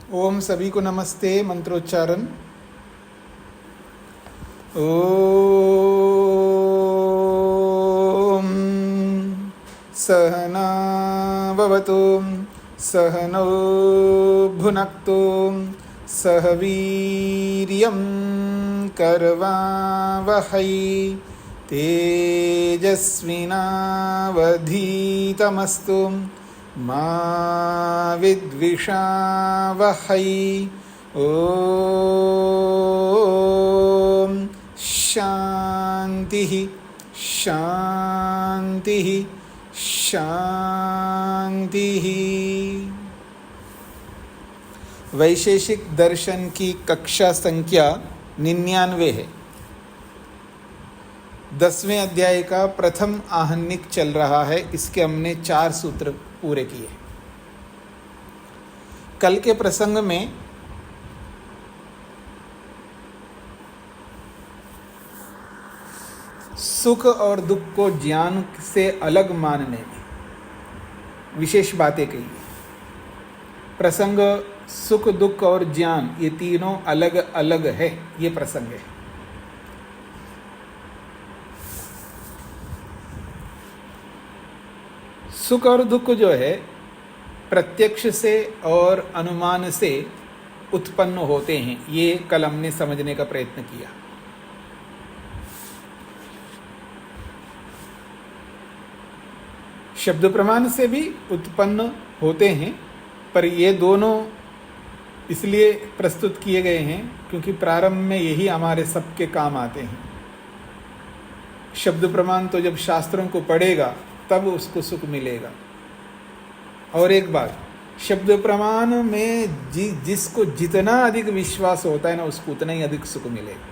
ओम सभी को नमस्ते। मंत्रोच्चारण। ओम सहना भवतु सहनौ भुनक्तु सह वीर्यं करवावहै तेजस्विनावधीतमस्तु मा विद्विषावहै। ओम शांति शांति शांति। वैशेषिक दर्शन की कक्षा संख्या 99 है। 10वें अध्याय का प्रथम आहनिक चल रहा है। इसके हमने 4 सूत्र पूरे किए। कल के प्रसंग में सुख और दुख को ज्ञान से अलग मानने में विशेष बातें कही। प्रसंग सुख दुख और ज्ञान ये तीनों अलग अलग है, ये प्रसंग है। सुख और दुख जो है प्रत्यक्ष से और अनुमान से उत्पन्न होते हैं, ये कल हमने समझने का प्रयत्न किया। शब्द प्रमाण से भी उत्पन्न होते हैं, पर ये दोनों इसलिए प्रस्तुत किए गए हैं क्योंकि प्रारंभ में यही हमारे सबके काम आते हैं। शब्द प्रमाण तो जब शास्त्रों को पढ़ेगा तब उसको सुख मिलेगा। और एक बात, शब्द प्रमाण में जिसको जितना अधिक विश्वास होता है ना, उसको उतना ही अधिक सुख मिलेगा।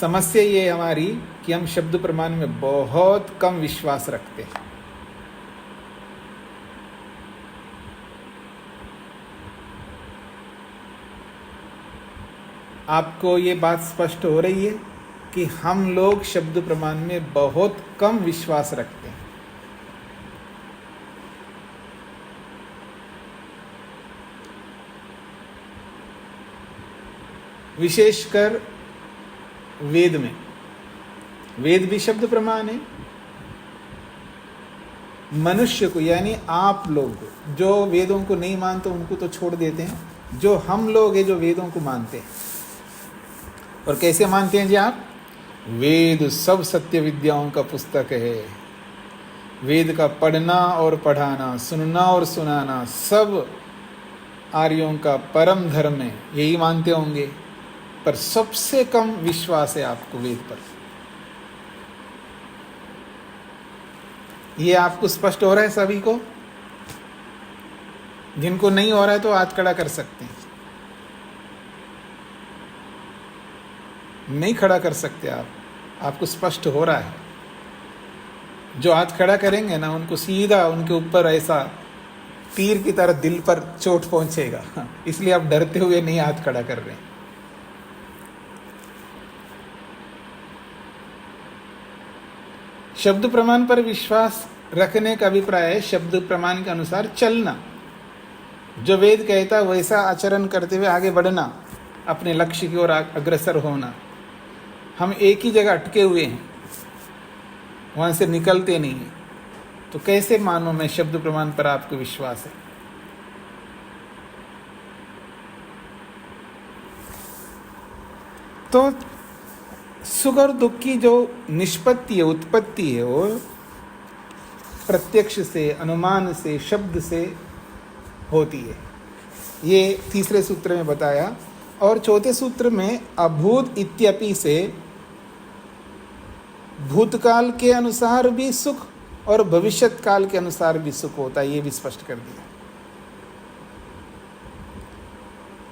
समस्या ये हमारी कि हम शब्द प्रमाण में बहुत कम विश्वास रखते हैं। आपको ये बात स्पष्ट हो रही है कि हम लोग शब्द प्रमाण में बहुत कम विश्वास रखते हैं। विशेषकर वेद में, वेद भी शब्द प्रमाण है। मनुष्य को यानी आप लोग जो वेदों को नहीं मानते उनको तो छोड़ देते हैं, जो हम लोग हैं जो वेदों को मानते हैं। और कैसे मानते हैं जी आप? वेद सब सत्य विद्याओं का पुस्तक है। वेद का पढ़ना और पढ़ाना, सुनना और सुनाना सब आर्यों का परम धर्म है, यही मानते होंगे। पर सबसे कम विश्वास है आपको वेद पर। ये आपको स्पष्ट हो रहा है सभी को? जिनको नहीं हो रहा है तो हाथ खड़ा कर सकते हैं। नहीं खड़ा कर सकते आप, आपको स्पष्ट हो रहा है। जो हाथ खड़ा करेंगे ना, उनको सीधा उनके ऊपर ऐसा तीर की तरह दिल पर चोट पहुंचेगा। इसलिए आप डरते हुए नहीं हाथ खड़ा कर रहे हैं। शब्द प्रमाण पर विश्वास रखने का अभिप्राय है शब्द प्रमाण के अनुसार चलना। जो वेद कहता है वैसा आचरण करते हुए आगे बढ़ना, अपने लक्ष्य की ओर अग्रसर होना। हम एक ही जगह अटके हुए हैं, वहां से निकलते नहीं हैं। तो कैसे मानो मैं शब्द प्रमाण पर आपको विश्वास है? तो सुख और दुख की जो निष्पत्ति है, उत्पत्ति है, वो प्रत्यक्ष से, अनुमान से, शब्द से होती है। ये तीसरे सूत्र में बताया। और चौथे सूत्र में अभूत इत्यपि से भूतकाल के अनुसार भी सुख और भविष्यत काल के अनुसार भी सुख होता है, ये भी स्पष्ट कर दिया।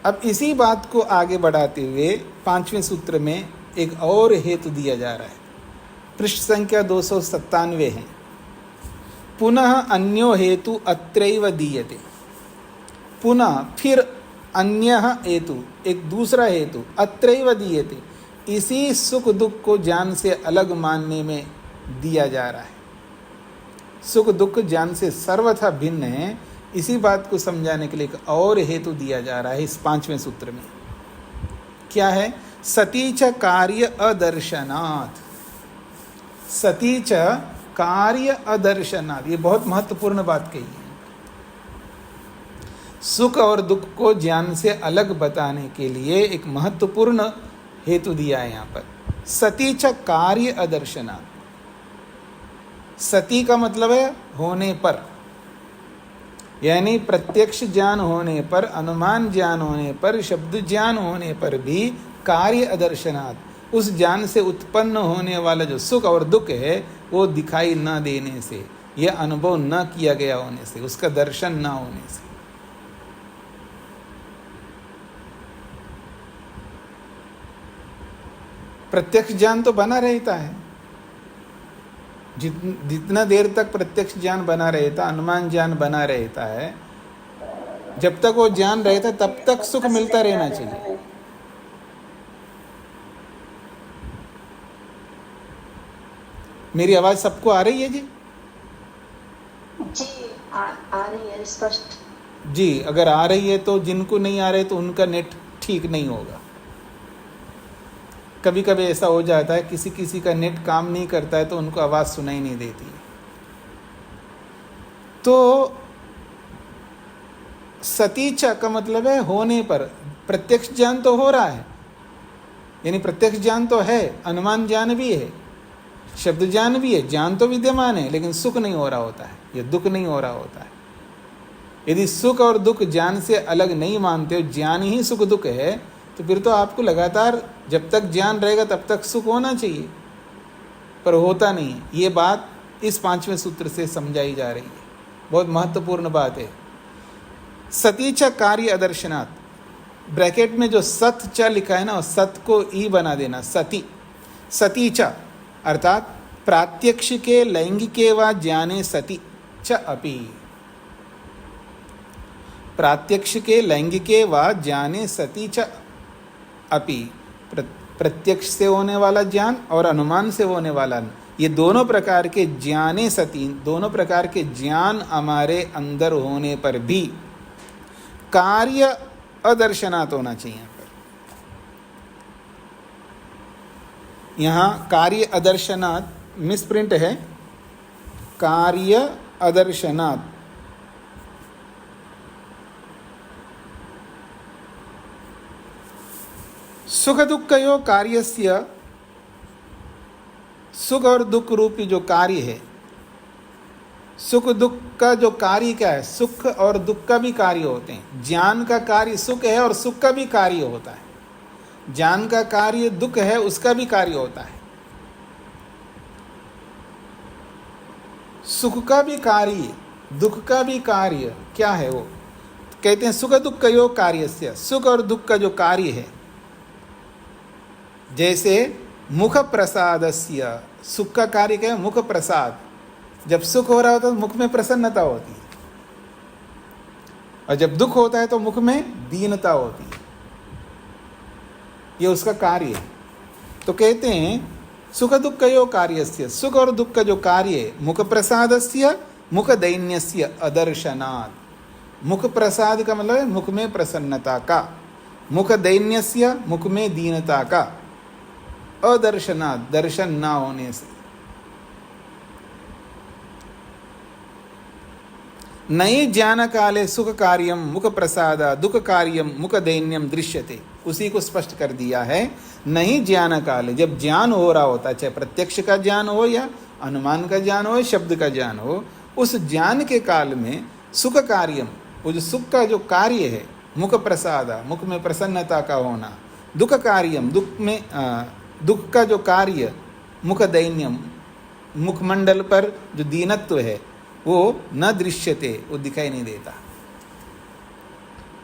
अब इसी बात को आगे बढ़ाते हुए 5वें सूत्र में एक और हेतु दिया जा रहा है। पृष्ठ संख्या 297 है। पुनः अन्यो हेतु अत्रैव दीयते। पुनः फिर अन्य हेतु, एक दूसरा हेतु, अत्रैव दीयते, इसी सुख दुख को ज्ञान से अलग मानने में दिया जा रहा है। सुख दुख ज्ञान से सर्वथा भिन्न है, इसी बात को समझाने के लिए एक और हेतु दिया जा रहा है इस 5वें सूत्र में। क्या है? सती च कार्य अदर्शनात्। सती च कार्य अदर्शनात्, ये बहुत महत्वपूर्ण बात कही है। सुख और दुख को ज्ञान से अलग बताने के लिए एक महत्वपूर्ण हेतु दिया है यहाँ पर। सती च कार्य अदर्शनात्। सती का मतलब है होने पर, यानी प्रत्यक्ष ज्ञान होने पर, अनुमान ज्ञान होने पर, शब्द ज्ञान होने पर भी कार्य अदर्शनात्, उस ज्ञान से उत्पन्न होने वाला जो सुख और दुख है वो दिखाई न देने से, यह अनुभव न किया गया होने से, उसका दर्शन न होने से। प्रत्यक्ष ज्ञान तो बना रहता है, जितना देर तक प्रत्यक्ष ज्ञान बना रहता, अनुमान ज्ञान बना रहता है, जब तक वो ज्ञान रहता तब तक सुख मिलता रहना चाहिए। मेरी आवाज सबको आ रही है जी? जी आ रही है स्पष्ट। जी, अगर आ रही है तो, जिनको नहीं आ रहे तो उनका नेट ठीक नहीं होगा। कभी कभी ऐसा हो जाता है, किसी किसी का नेट काम नहीं करता है तो उनको आवाज़ सुनाई नहीं देती। तो सतीच का मतलब है होने पर। प्रत्यक्ष ज्ञान तो हो रहा है, यानी प्रत्यक्ष ज्ञान तो है, अनुमान ज्ञान भी है, शब्द ज्ञान भी है, ज्ञान तो विद्यमान है, लेकिन सुख नहीं हो रहा होता है, या दुख नहीं हो रहा होता है। यदि सुख और दुख ज्ञान से अलग नहीं मानते हो, ज्ञान ही सुख दुख है, तो फिर तो आपको लगातार जब तक ज्ञान रहेगा तब तक सुख होना चाहिए, पर होता नहीं है। ये बात इस 5वें सूत्र से समझाई जा रही है, बहुत महत्वपूर्ण बात है। सती च कार्य अदर्शनात्, ब्रैकेट में जो सत च लिखा है ना, सत को ई बना देना, सती। सती च अर्थात प्रात्यक्षिके लैंगिके वा ज्ञाने सति च अपि। प्रात्यक्षिके लैंगिके वा ज्ञाने सति च अपि, प्रत्यक्ष से होने वाला ज्ञान और अनुमान से होने वाला, ये दोनों प्रकार के ज्ञाने सति, दोनों प्रकार के ज्ञान हमारे अंदर होने पर भी कार्य अदर्शनात् होना चाहिए। यहाँ कार्य अदर्शनात् मिसप्रिंट है, कार्य अदर्शनात्। सुख दुःखयो कार्यस्य, सुख और दुख रूपी जो कार्य है, सुख दुख का जो कार्य क्या है, सुख और दुख का भी कार्य होते हैं। ज्ञान का कार्य सुख है और सुख का भी कार्य होता है, ज्ञान का कार्य दुख है, उसका भी कार्य होता है। सुख का भी कार्य, दुख का भी कार्य क्या है वो? कहते हैं सुख दुःखयो कार्यस्य, सुख और दुख का जो कार्य है, जैसे मुख प्रसादस्य, सुख का कार्य क्या है? मुख प्रसाद। जब सुख हो रहा होता है तो मुख में प्रसन्नता होती है, और जब दुख होता है तो मुख में दीनता होती है, ये उसका कार्य है। तो कहते हैं सुख दुःखयो कार्यस्य, सुख और दुख का जो कार्य है, मुख प्रसादस्य मुख दैन्यस्य अदर्शनात्। मुख प्रसाद का मतलब है मुख में प्रसन्नता का, मुख दैन्यस्य मुख में दीनता का, अदर्शनात् दर्शन ना होने से। नई ज्ञान काले सुख कार्यम मुख प्रसाद दुख कार्यम मुख दैन्यम दृश्यते, उसी को स्पष्ट कर दिया है। नहीं ज्ञान काले, जब ज्ञान हो रहा होता है, चाहे प्रत्यक्ष का ज्ञान हो या अनुमान का ज्ञान हो, शब्द का ज्ञान हो, उस ज्ञान के काल में सुख कार्यम, वो जो सुख का जो कार्य है, मुख प्रसाद मुख में प्रसन्नता का होना, दुख कार्यम दुख का जो कार्य, मुख दैन्यम मुखमंडल पर जो दीनत्व है वो न दृश्यते, वो दिखाई नहीं देता।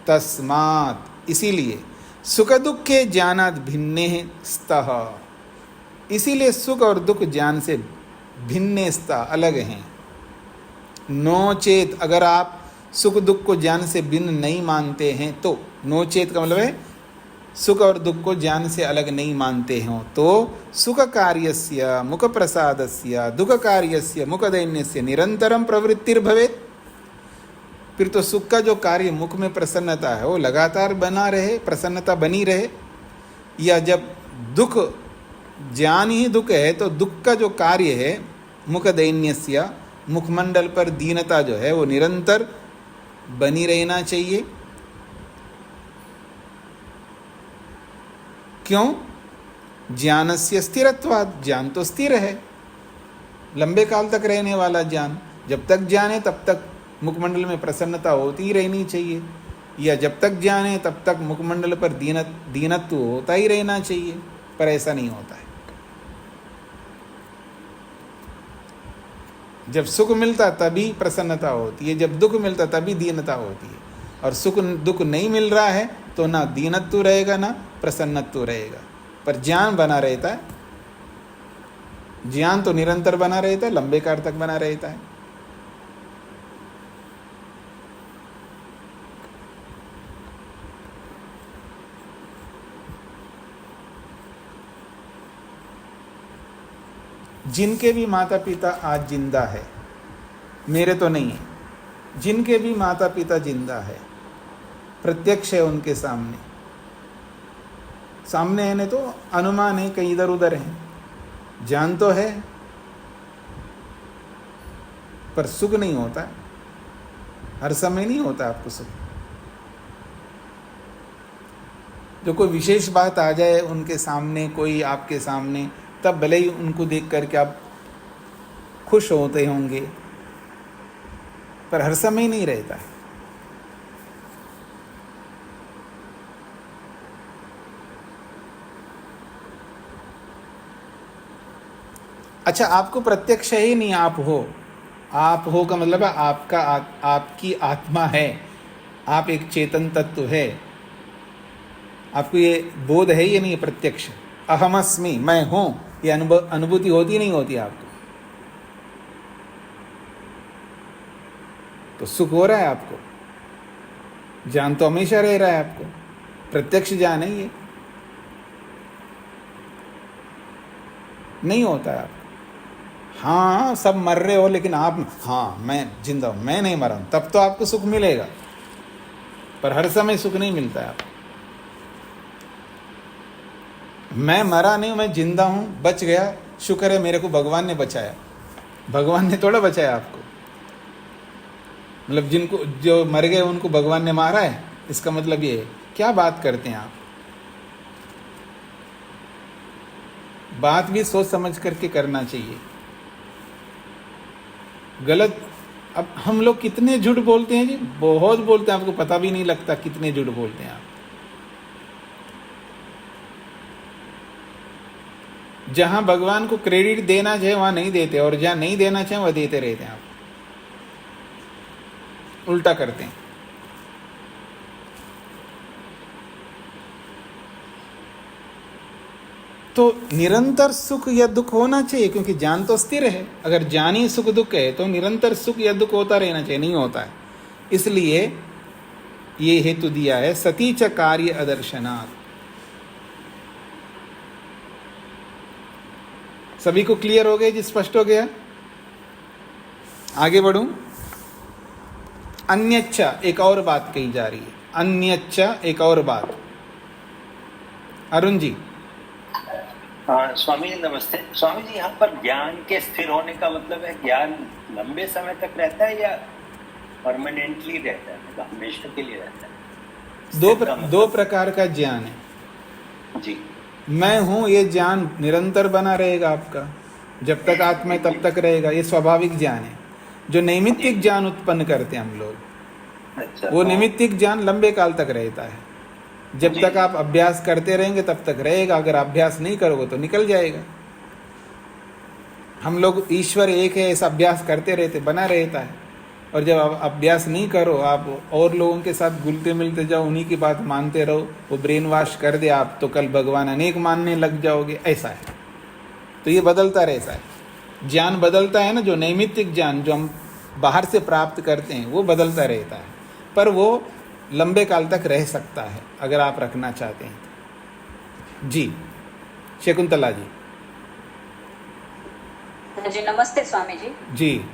तस्मात्, इसीलिए सुख दुखे ज्ञानात् भिन्ने स्तः, इसीलिए सुख और दुख ज्ञान से भिन्ने स्तः अलग हैं। नो चेत, अगर आप सुख दुख को ज्ञान से भिन्न नहीं मानते हैं तो, नो चेत का मतलब है सुख और दुख को ज्ञान से अलग नहीं मानते हो तो सुख कार्यस्य मुख प्रसादस्य दुख कार्यस्य मुख दैन्यस्य निरंतरम प्रवृत्तिर्भवेत्। फिर तो सुख का जो कार्य मुख में प्रसन्नता है वो लगातार बना रहे, प्रसन्नता बनी रहे, या जब दुख ज्ञान ही दुख है तो दुख का जो कार्य है मुख दैन्यस्य, मुखमंडल पर दीनता जो है वो निरंतर बनी रहना चाहिए। क्यों? ज्ञानस्य स्थिरत्वात्, ज्ञान तो स्थिर है, लंबे काल तक रहने वाला ज्ञान। जब तक ज्ञान है तब तक मुखमंडल में प्रसन्नता होती ही रहनी चाहिए, या जब तक ज्ञान है तब तक मुखमंडल पर दीनत्व होता ही रहना चाहिए, पर ऐसा नहीं होता है। जब सुख मिलता तभी प्रसन्नता होती है, जब दुख मिलता तभी दीनता होती है। और सुख दुख नहीं मिल रहा है तो ना दीनत्व रहेगा ना प्रसन्नत्व रहेगा, पर ज्ञान बना रहता है। ज्ञान तो निरंतर बना रहता है, लंबे काल तक बना रहता है। जिनके भी माता पिता आज जिंदा है, मेरे तो नहीं है, जिनके भी माता पिता जिंदा है, प्रत्यक्ष है उनके सामने, सामने है नहीं तो अनुमान है कहीं इधर उधर है, जान तो है पर सुख नहीं होता है, हर समय नहीं होता आपको सुख। जो कोई विशेष बात आ जाए उनके सामने, कोई आपके सामने, तब भले ही उनको देख करके आप खुश होते होंगे, पर हर समय नहीं रहता है। अच्छा, आपको प्रत्यक्ष ही नहीं, आप हो का मतलब है आपका आपकी आत्मा है, आप एक चेतन तत्व है, आपको ये बोध है, ये नहीं प्रत्यक्ष अहमस्मि, मैं हूं, ये अनुभूति होती नहीं होती आपको, तो सुख हो रहा है आपको, ज्ञान तो हमेशा रह रहा है आपको, प्रत्यक्ष ज्ञान है ये नहीं होता है आपको। हाँ, सब मर रहे हो लेकिन आप, हाँ मैं जिंदा हूं, मैं नहीं मरा हूं, तब तो आपको सुख मिलेगा, पर हर समय सुख नहीं मिलता है आपको। मैं मरा नहीं हूं, मैं जिंदा हूं, बच गया, शुक्र है मेरे को भगवान ने बचाया। भगवान ने थोड़ा बचाया आपको, मतलब जिनको जो मर गए उनको भगवान ने मारा है, इसका मतलब ये है। क्या बात करते हैं आप, बात भी सोच समझ करके करना चाहिए। गलत, अब हम लोग कितने झूठ बोलते हैं जी, बहुत बोलते हैं, आपको पता भी नहीं लगता कितने झूठ बोलते हैं आप। जहां भगवान को क्रेडिट देना चाहिए वहां नहीं देते, और जहां नहीं देना चाहिए वह देते रहते हैं। आप उल्टा करते हैं। तो निरंतर सुख या दुख होना चाहिए, क्योंकि ज्ञान तो स्थिर है। अगर ज्ञान ही सुख दुख है तो निरंतर सुख या दुख होता रहना चाहिए, नहीं होता है। इसलिए ये हेतु दिया है, सती च कार्य अदर्शनात्। सभी को क्लियर हो गया जी, स्पष्ट हो गया? आगे बढ़ूं। अन्यच्च, एक और बात कही जा रही है, अन्यच्च एक और बात। अरुण जी। स्वामी जी नमस्ते। स्वामी जी, यहाँ पर ज्ञान के स्थिर होने का मतलब है ज्ञान लंबे समय तक रहता है या परमानेंटली रहता है, मतलब हमेशा के लिए रहता है? दो प्रकार का ज्ञान है जी। मैं हूं, ये ज्ञान निरंतर बना रहेगा आपका, जब तक आत्मा है तब तक रहेगा, ये स्वाभाविक ज्ञान है। जो नैमित्तिक ज्ञान उत्पन्न करते हैं हम लोग, अच्छा, वो नैमित्तिक ज्ञान लंबे काल तक रहता है। जब तक आप अभ्यास करते रहेंगे तब तक रहेगा, अगर अभ्यास नहीं करोगे तो निकल जाएगा। हम लोग ईश्वर एक है ऐसा अभ्यास करते रहते, बना रहता है। और जब आप अभ्यास नहीं करो, आप और लोगों के साथ घुलते मिलते जाओ, उन्हीं की बात मानते रहो, वो ब्रेन वॉश कर दे आप, तो कल भगवान अनेक मानने लग जाओगे, ऐसा है। तो ये बदलता रहता है, ज्ञान बदलता है ना। जो नैमित्तिक ज्ञान जो हम बाहर से प्राप्त करते हैं वो बदलता रहता है, पर वो लंबे काल तक रह सकता है अगर आप रखना चाहते हैं। जी शकुंतला जी। जी नमस्ते स्वामी जी। जी।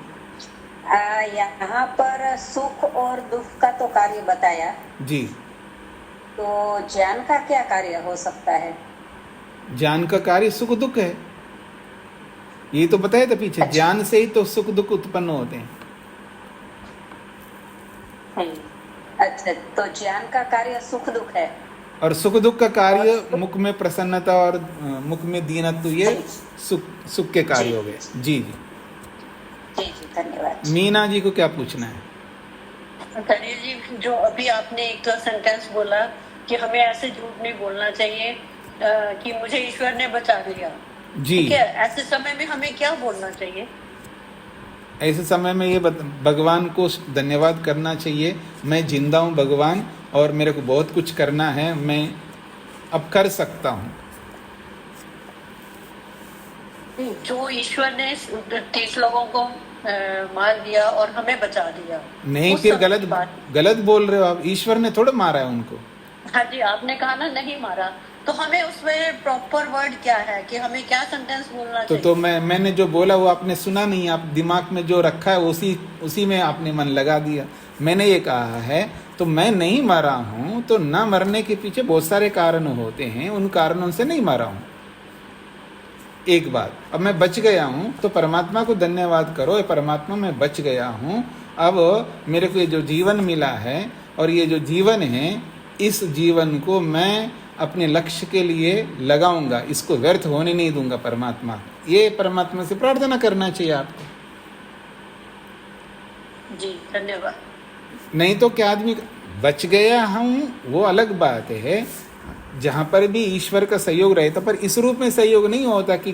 यहाँ पर सुख और दुख का तो कार्य बताया, जी। तो ज्ञान का क्या कार्य हो सकता है? ज्ञान का कार्य सुख दुख है, ये तो बताया था पीछे। अच्छा। ज्ञान से ही तो सुख दुख उत्पन्न होते हैं। अच्छा, तो ज्ञान का कार्य सुख दुख है, और सुख दुख का कार्य और मुख में प्रसन्नता और मुख में दीनत्व, ये जी। सुख सुख के कार्य जी। हो गए। जी जी। जी जी, धन्यवाद। मीना जी को क्या पूछना है? कन्हैया जी, जो अभी आपने एक सेंटेंस बोला कि हमें ऐसे झूठ नहीं बोलना चाहिए कि मुझे ईश्वर ने बचा लिया, जी। ठीक है, ऐसे समय में हमें क्या बोलना चाहिए? ऐसे समय में ये भगवान को धन्यवाद करना चाहिए, मैं जिंदा हूँ भगवान, और मेरे को बहुत कुछ करना है, मैं अब कर सकता हूँ। जो ईश्वर ने 30 लोगों को मार दिया और हमें बचा दिया, नहीं, उस फिर समय की बात। गलत बोल रहे हो आप। ईश्वर ने थोड़ा मारा है उनको। हाँ जी, आपने कहा ना नहीं मारा, तो हमें उसमें प्रॉपर वर्ड क्या है कि हमें क्या सेंटेंस बोलना चाहिए? तो मैंने जो बोला वो आपने सुना नहीं, आप दिमाग में जो रखा है उसी में आपने मन लगा दिया। मैंने ये कहा है तो मैं नहीं मरा हूँ, तो ना मरने के पीछे बहुत सारे कारण होते हैं, उन कारणों से नहीं मरा हूँ। एक बात, अब मैं बच गया हूँ तो परमात्मा को धन्यवाद करो, ये परमात्मा मैं बच गया हूँ, अब मेरे को ये जो जीवन मिला है और ये जो जीवन है, इस जीवन को मैं अपने लक्ष्य के लिए लगाऊंगा, इसको व्यर्थ होने नहीं दूंगा परमात्मा। ये परमात्मा से प्रार्थना करना चाहिए आपको। जी धन्यवाद। नहीं तो क्या आदमी बच गया हूँ वो अलग बात है, जहाँ पर भी ईश्वर का सहयोग रहता, पर इस रूप में सहयोग नहीं होता कि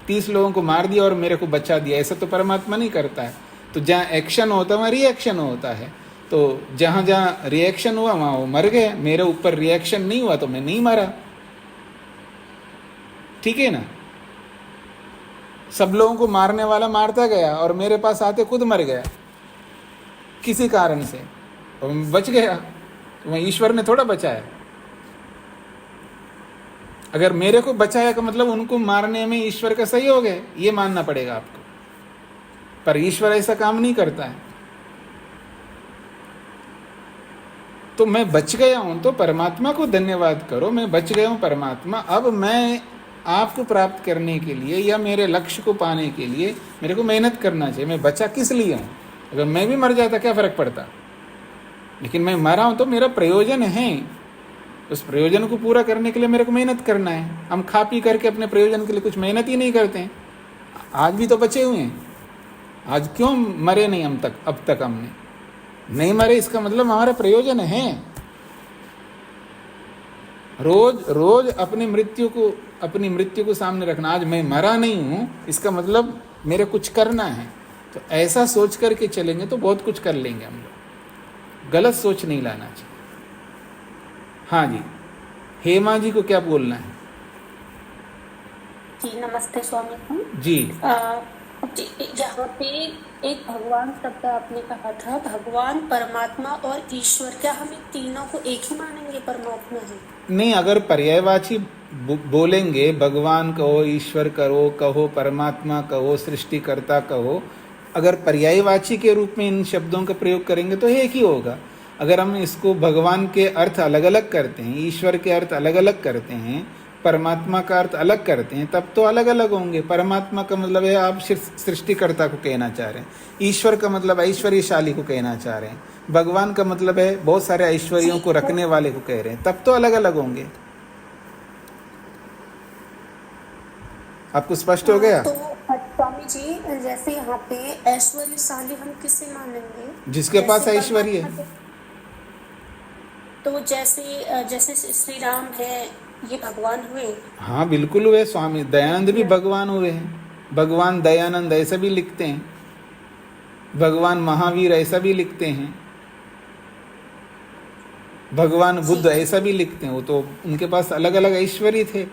30 लोगों को मार दिया और मेरे को बचा दिया, ऐसा तो परमात्मा नहीं करता है। तो जहाँ एक्शन होता है वहाँ रिएक्शन होता है, तो जहाँ जहाँ रिएक्शन हुआ वहाँ वो मर गया। मेरे ऊपर रिएक्शन नहीं हुआ तो मैं नहीं मरा, ठीक है ना। सब लोगों को मारने वाला मारता गया और मेरे पास आते खुद मर गया किसी कारण से, तो मैं बच गया, तो मैं ईश्वर ने थोड़ा बचाया। अगर मेरे को बचाया का मतलब उनको मारने में ईश्वर का सहयोग है, ये मानना पड़ेगा आपको। पर ईश्वर ऐसा काम नहीं करता है। तो मैं बच गया हूं तो परमात्मा को धन्यवाद करो, मैं बच गया हूं परमात्मा, अब मैं आपको प्राप्त करने के लिए या मेरे लक्ष्य को पाने के लिए मेरे को मेहनत करना चाहिए। मैं बचा किस लिए हूं? अगर मैं भी मर जाता क्या फर्क पड़ता, लेकिन मैं मरा हूं तो मेरा प्रयोजन है, उस प्रयोजन को पूरा करने के लिए मेरे को मेहनत करना है। हम खा पी करके अपने प्रयोजन के लिए कुछ मेहनत ही नहीं करते हैं। आज भी तो बचे हुए हैं, आज क्यों मरे नहीं हम तक, अब तक हमने नहीं मरे, इसका मतलब हमारा प्रयोजन है। रोज रोज अपनी मृत्यु को सामने रखना, आज मैं मरा नहीं हूं इसका मतलब मेरे कुछ करना है, तो ऐसा सोच करके चलेंगे तो बहुत कुछ कर लेंगे हम लोग। गलत सोच नहीं लाना चाहिए। हाँ जी, हेमा जी को क्या बोलना है? जी नमस्ते स्वामी जी। यहाँ पे एक भगवान शब्द आपने कहा था, भगवान परमात्मा और ईश्वर, क्या हम इन तीनों को एक ही मानेंगे परमात्मा है? नहीं, अगर पर्यायवाची बोलेंगे, भगवान कहो, ईश्वर कहो, परमात्मा कहो, सृष्टिकर्ता कहो, अगर पर्यायवाची के रूप में इन शब्दों का प्रयोग करेंगे तो एक ही होगा। अगर हम इसको भगवान के अर्थ अलग अलग करते हैं, ईश्वर के अर्थ अलग अलग करते हैं, परमात्मा का अर्थ अलग करते हैं, तब तो अलग अलग होंगे। परमात्मा का मतलब है आप सृष्टिकर्ता को कहना चाह रहे हैं, ईश्वर का मतलब ऐश्वर्यशाली को कहना चाह रहे हैं, भगवान का मतलब है बहुत सारे ऐश्वर्यों को रखने वाले को कह रहे हैं, तब तो अलग अलग होंगे। आपको स्पष्ट हो गया? तो स्वामी जी, जैसे यहाँ पे ऐश्वर्यशाली हम किसे मानेंगे? जिसके पास ऐश्वर्य है। तो जैसे श्री राम है, ये भगवान हुए? हाँ बिल्कुल हुए। स्वामी दयानंद भी भगवान हुए हैं, भगवान दयानंद ऐसा भी लिखते हैं, भगवान महावीर ऐसा भी लिखते हैं, भगवान बुद्ध ऐसा भी लिखते हैं। वो तो उनके पास अलग अलग ऐश्वर्य थे,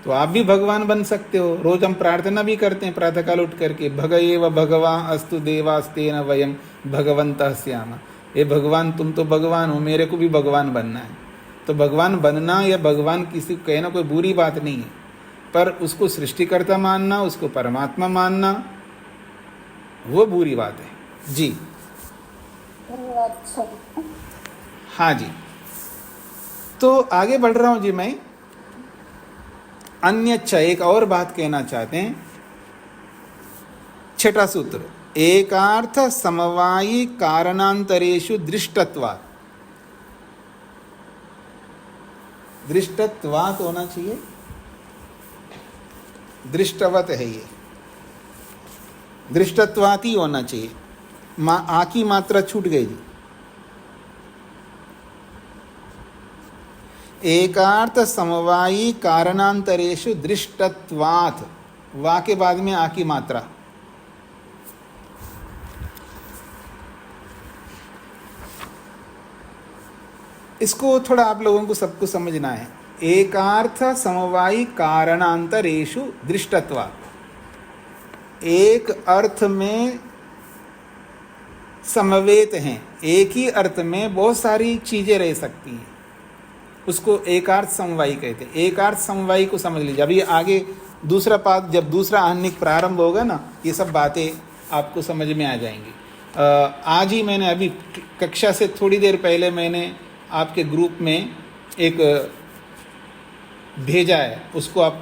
तो आप भी भगवान बन सकते हो। रोज हम प्रार्थना भी करते हैं प्रातःकाल उठ करके, भगएव भगवा अस्तु देवास्तेन वयम भगवन्तः स्याम। ये भगवान तुम तो भगवान हो, मेरे को भी भगवान बनना है। तो भगवान बनना या भगवान किसी को कहना कोई बुरी बात नहीं है, पर उसको सृष्टिकर्ता मानना, उसको परमात्मा मानना, वो बुरी बात है जी। धन्यवाद सर। हाँ जी, तो आगे बढ़ रहा हूँ जी मैं। अन्यच्च एक और बात कहना चाहते हैं। छठा सूत्र, एकार्थ समवायी कारणांतरेषु दृष्टत्वात्। दृष्टत्वात् होना चाहिए, दृष्टवत है ये, दृष्टत्वात् ही होना चाहिए। आ की मात्रा छूट गई जी। एकार्थ समवायी कारणांतरेषु दृष्टत्वात्, वा के बाद में आ की मात्रा। इसको थोड़ा आप लोगों को सबको समझना है। एकार्थ समवायी कारणांतरेषु दृष्टत्वात्, एक अर्थ में समवेत हैं, एक ही अर्थ में बहुत सारी चीजें रह सकती हैं, उसको एकार्थ समवायी कहते हैं। एकार्थ समवायी को समझ लीजिए। अभी आगे दूसरा पाठ, जब दूसरा आहनिक प्रारंभ होगा ना, ये सब बातें आपको समझ में आ जाएंगी। आज ही मैंने अभी कक्षा से थोड़ी देर पहले मैंने आपके ग्रुप में एक भेजा है, उसको आप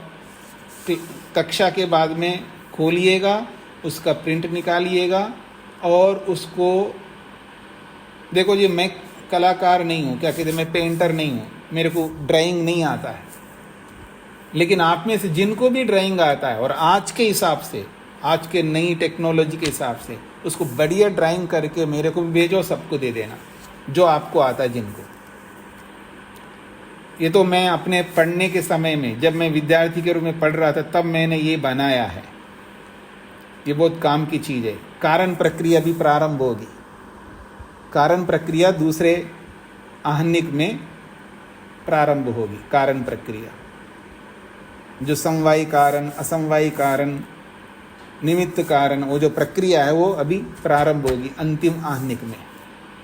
कक्षा के बाद में खोलिएगा, उसका प्रिंट निकालिएगा और उसको देखो जी। मैं कलाकार नहीं हूँ, क्या कहते हैं, मैं पेंटर नहीं हूँ, मेरे को ड्राइंग नहीं आता है, लेकिन आप में से जिनको भी ड्राइंग आता है और आज के हिसाब से, आज के नई टेक्नोलॉजी के हिसाब से उसको बढ़िया ड्राइंग करके मेरे को भी भेजो, सबको दे देना जो आपको आता है जिनको। ये तो मैं अपने पढ़ने के समय में, जब मैं विद्यार्थी के रूप में पढ़ रहा था, तब मैंने ये बनाया है। ये बहुत काम की चीज़ है। कारण प्रक्रिया भी प्रारंभ होगी। कारण प्रक्रिया दूसरे आहनिक में प्रारंभ होगी। कारण प्रक्रिया जो समवायी कारण, असमवायी कारण, निमित्त कारण, वो जो प्रक्रिया है वो अभी प्रारंभ होगी अंतिम आहनिक में।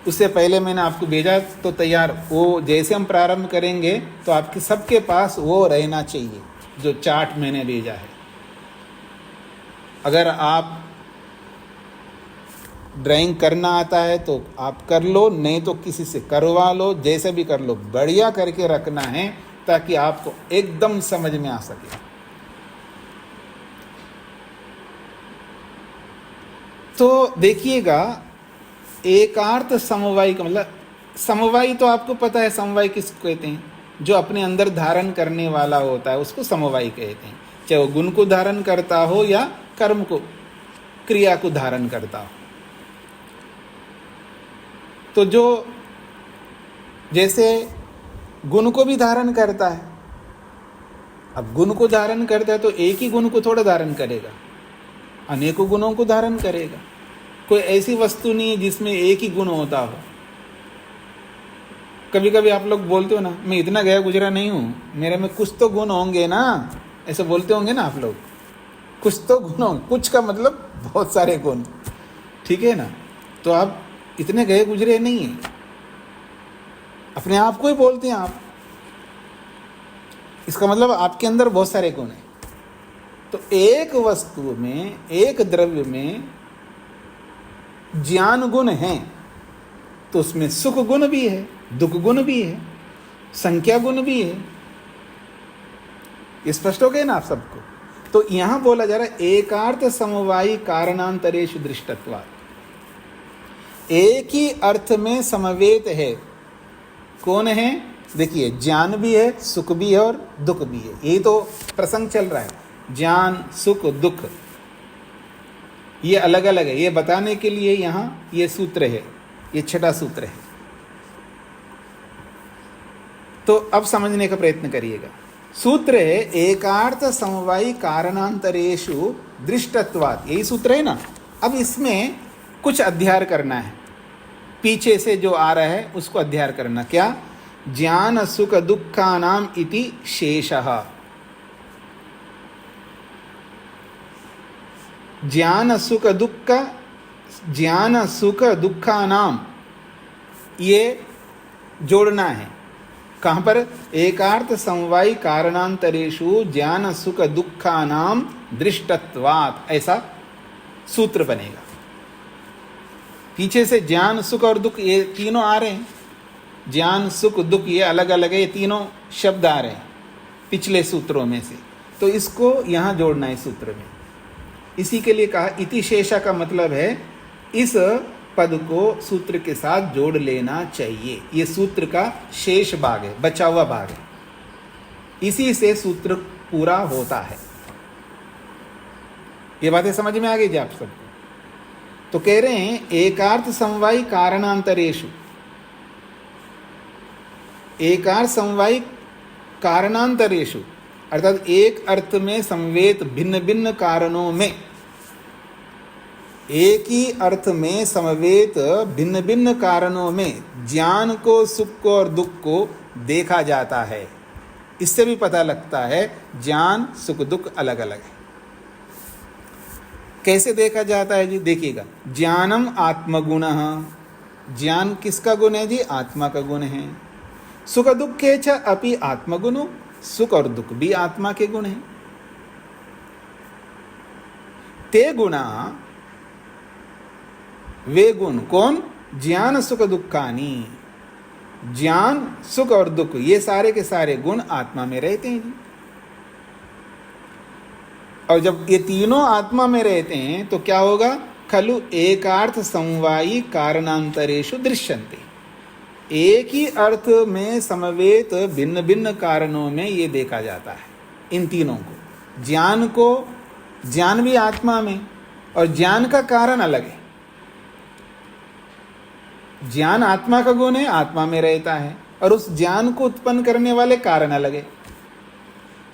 उससे पहले मैंने आपको भेजा तो तैयार, वो जैसे हम प्रारंभ करेंगे तो आपके सबके पास वो रहना चाहिए जो चार्ट मैंने भेजा है। अगर आप ड्राइंग करना आता है तो आप कर लो, नहीं तो किसी से करवा लो, जैसे भी कर लो, बढ़िया करके रखना है ताकि आपको एकदम समझ में आ सके। तो देखिएगा, एकार्थ समवायी का मतलब, समवायी तो आपको पता है समवायी किसको कहते हैं, जो अपने अंदर धारण करने वाला होता है उसको समवायी कहते हैं, चाहे वो गुण को धारण करता हो या कर्म को, क्रिया को धारण करता हो। तो जो जैसे गुण को भी धारण करता है, अब गुण को धारण करता है तो एक ही गुण को थोड़ा धारण करेगा, अनेकों गुणों को धारण करेगा। कोई ऐसी वस्तु नहीं है जिसमें एक ही गुण होता हो। कभी कभी आप लोग बोलते हो ना, मैं इतना गया गुजरा नहीं हूँ, मेरे में कुछ तो गुण होंगे ना, ऐसे बोलते होंगे ना आप लोग। कुछ तो गुण होंगे, कुछ का मतलब बहुत सारे गुण, ठीक है ना। तो आप इतने गए गुजरे नहीं हैं, अपने आप को ही बोलते हैं आप, इसका मतलब आपके अंदर बहुत सारे गुण हैं। तो एक वस्तु में, एक द्रव्य में ज्ञान गुण है तो उसमें सुख गुण भी है, दुख गुण भी है, संख्या गुण भी है। ये स्पष्ट हो गए ना आप सबको। तो यहां बोला जा रहा है एकार्थ समवायी कारणांतरेषु दृष्टत्वात्। एक ही अर्थ में समवेत है। कौन है? देखिए, ज्ञान भी है, सुख भी है और दुख भी है। ये तो प्रसंग चल रहा है, ज्ञान, सुख, दुख, ये अलग अलग है। ये बताने के लिए यहाँ ये सूत्र है, ये छठा सूत्र है। तो अब समझने का प्रयत्न करिएगा। सूत्र है एकार्थ समवायी कारणांतरेषु दृष्टत्वात्, यही सूत्र है ना। अब इसमें कुछ अध्ययन करना है, पीछे से जो आ रहा है उसको अध्ययन करना। क्या? ज्ञान सुख दुखानाम इति शेषः। ज्ञान सुख दुख, ज्ञान सुख दुखानाम, ये जोड़ना है। कहाँ पर? एकार्थ समवायी कारणांतरेषु ज्ञान सुख दुखानाम दृष्टत्वात्, ऐसा सूत्र बनेगा। पीछे से ज्ञान सुख और दुख ये तीनों आ रहे हैं, ज्ञान सुख दुख ये अलग अलग है, ये तीनों शब्द आ रहे हैं पिछले सूत्रों में से, तो इसको यहाँ जोड़ना है सूत्र में। इसी के लिए कहा इति शेषा का मतलब है इस पद को सूत्र के साथ जोड़ लेना चाहिए। ये सूत्र का शेष भाग है, बचा हुआ भाग है, इसी से सूत्र पूरा होता है। ये बातें समझ में आ गई जी आप सबको? तो कह रहे हैं एकार्थ समवायी कारणांतरेषु, एकार्थ समवायी कारणांतरेषु अर्थात एक अर्थ में समवेत भिन्न भिन्न कारणों में, एक ही अर्थ में समवेत भिन्न भिन्न कारणों में ज्ञान को सुख को और दुख को देखा जाता है। इससे भी पता लगता है ज्ञान सुख दुख अलग अलग है। कैसे देखा जाता है जी? देखिएगा, ज्ञानम आत्मगुणः, ज्ञान किसका गुण है जी? आत्मा का गुण है। सुख दुखे च अपि आत्मगुणो, सुख और दुख भी आत्मा के गुण हैं। ते गुणा, वे गुण कौन? ज्ञान सुख दुखानी, ज्ञान सुख और दुख ये सारे के सारे गुण आत्मा में रहते हैं जी। और जब ये तीनों आत्मा में रहते हैं तो क्या होगा? खलु एकार्थ समवायी कारणांतरेषु दृश्यन्ते, एक ही अर्थ में समवेत भिन्न भिन्न कारणों में ये देखा जाता है इन तीनों को। ज्ञान को, ज्ञान भी आत्मा में, और ज्ञान का कारण अलग है। ज्ञान आत्मा का गुण है, आत्मा में रहता है, और उस ज्ञान को उत्पन्न करने वाले कारण अलग है।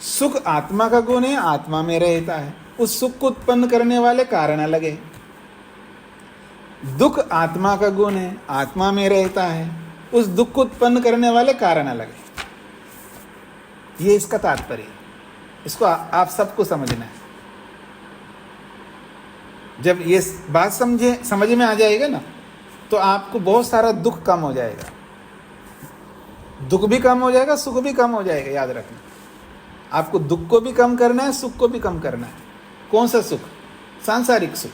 सुख आत्मा का गुण है, आत्मा में रहता है, उस सुख को उत्पन्न करने वाले कारण अलग है। दुख आत्मा का गुण है, आत्मा में रहता है, उस दुख को उत्पन्न करने वाले कारण अलग है। ये इसका तात्पर्य है, इसको आप सबको समझना है। जब ये बात समझ में आ जाएगा ना, तो आपको बहुत सारा दुख कम हो जाएगा, दुख भी कम हो जाएगा, सुख भी कम हो जाएगा। याद रखना, आपको दुख को भी कम करना है, सुख को भी कम करना है। कौन सा सुख? सांसारिक सुख।